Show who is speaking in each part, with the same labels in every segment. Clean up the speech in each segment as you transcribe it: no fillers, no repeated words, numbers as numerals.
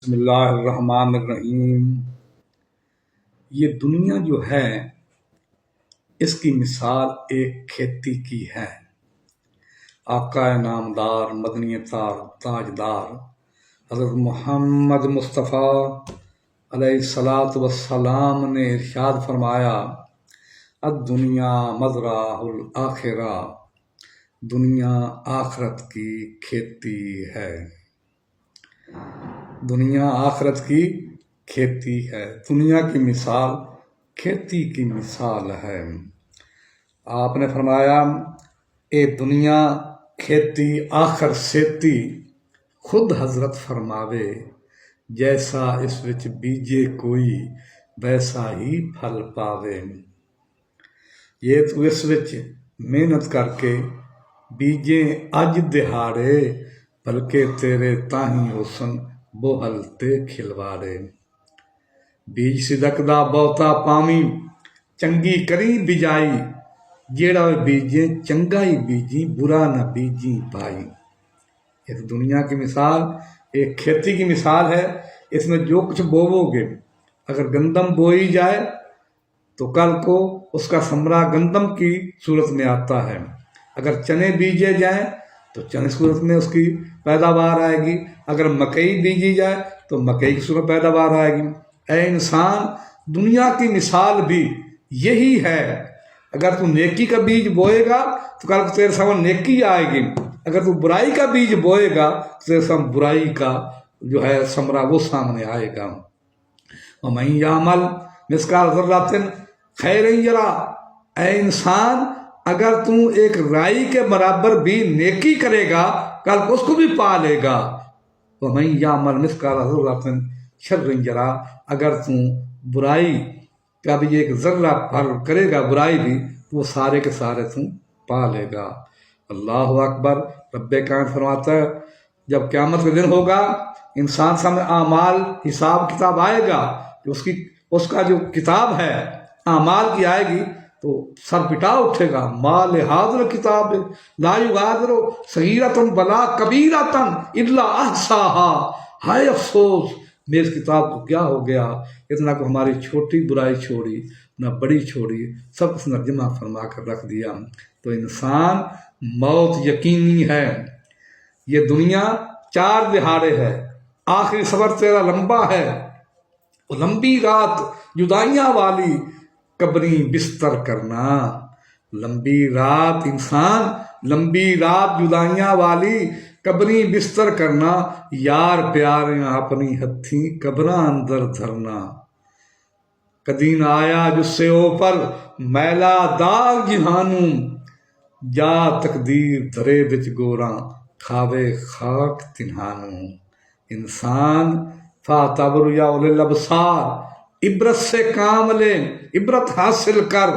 Speaker 1: بسم اللہ الرحمن الرحیم۔ یہ دنیا جو ہے اس کی مثال ایک کھیتی کی ہے۔ آقا نامدار مدنی تاجدار حضرت محمد مصطفیٰ علیہ الصلاۃ والسلام نے ارشاد فرمایا، الدنیا مزرعہ الآخرہ، دنیا آخرت کی کھیتی ہے۔ دنیا آخرت کی کھیتی ہے۔ دنیا کی مثال کھیتی کی مثال ہے۔ آپ نے فرمایا، اے دنیا کھیتی آخر سیتی، خود حضرت فرماوے، جیسا اس وچ بیجے کوئی ویسا ہی پھل پاوے۔ یہ تو اس وچ محنت کر کے بیجے اج دہاڑے، بلکہ تیرے تاہیں حسن بوہل تے کھلواڑے۔ بیج صدق دا بہتا پاویں، چنگی کری بجائی، جیڑا بیجے چنگا ہی بیجی، برا نہ بیجی پائی۔ اس دنیا کی مثال ایک کھیتی کی مثال ہے۔ اس میں جو کچھ بوو گے، اگر گندم بوئی جائے تو کل کو اس کا ثمرہ گندم کی صورت میں آتا ہے۔ اگر چنے بیجے جائیں تو چنے صورت میں اس کی پیداوار آئے گی۔ اگر مکئی بیجی جائے تو مکئی کی صورت پیداوار آئے گی۔ اے انسان، دنیا کی مثال بھی یہی ہے۔ اگر تو نیکی کا بیج بوئے گا تو کل کو تیرے سامنے نیکی آئے گی۔ اگر تو برائی کا بیج بوئے گا تو تیرے سامنے برائی کا جو ہے ثمرہ وہ سامنے آئے گا۔ وَمَن يَعْمَلْ مِثْقَالَ ذَرَّةٍ خَيْرًا يَرَهُ، اے انسان، اگر تو ایک رائی کے برابر بھی نیکی کرے گا کل کو اس کو بھی پا لے گا۔ وَمَن يَعْمَلْ مِثْقَالَ ذَرَّةٍ شَرًّا يَرَهُ، اگر تو برائی کا بھی ایک ذرہ پھل کرے گا برائی بھی، تو وہ سارے کے سارے تو پا لے گا۔ اللہ اکبر۔ رب کائنات فرماتا ہے، جب قیامت کا دن ہوگا، انسان سامنے اعمال حساب کتاب آئے گا، اس کا جو کتاب ہے اعمال کی آئے گی تو سر پٹا اٹھے گا، ما لہذا الکتاب لا یغادر صغیرۃ ولا کبیرۃ الا احصاها، ہائے افسوس میری کتاب کو کیا ہو گیا، اتنا کو ہماری چھوٹی برائی چھوڑی نہ بڑی چھوڑی، سب اس نے جمع فرما کر رکھ دیا۔ تو انسان، موت یقینی ہے۔ یہ دنیا 4 دہاڑے ہے۔ آخری سفر تیرا لمبا ہے، وہ لمبی رات جدائیاں والی قبری بستر کرنا۔ لمبی رات انسان، لمبی رات جدائیاں والی قبری بستر کرنا، یار پیاریاں اپنی ہتھیں قبراں اندر دھرنا۔ کدی نہ آیا جس سے اوپر میلا داغ جہانوں، جا تقدیر درے وچ گوراں کھاوے خاک تنہانوں۔ انسان، فاعتبروا یا اولی الابصار، عبرت سے کام لے، عبرت حاصل کر۔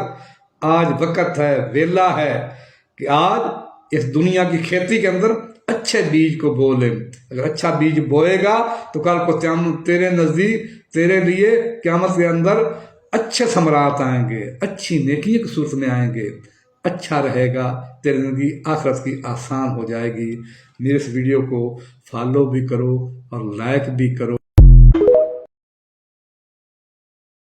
Speaker 1: آج وقت ہے، ویلا ہے کہ آج اس دنیا کی کھیتی کے اندر اچھے بیج کو بو لے۔ اگر اچھا بیج بوئے گا تو کل کو تیرے نزدیک، تیرے لیے قیامت کے اندر اچھے ثمرات آئیں گے، اچھی نیکی کی صورت میں آئیں گے، اچھا رہے گا، تیری زندگی آخرت کی آسان ہو جائے گی۔ میرے اس ویڈیو کو فالو بھی کرو اور لائک بھی کرو۔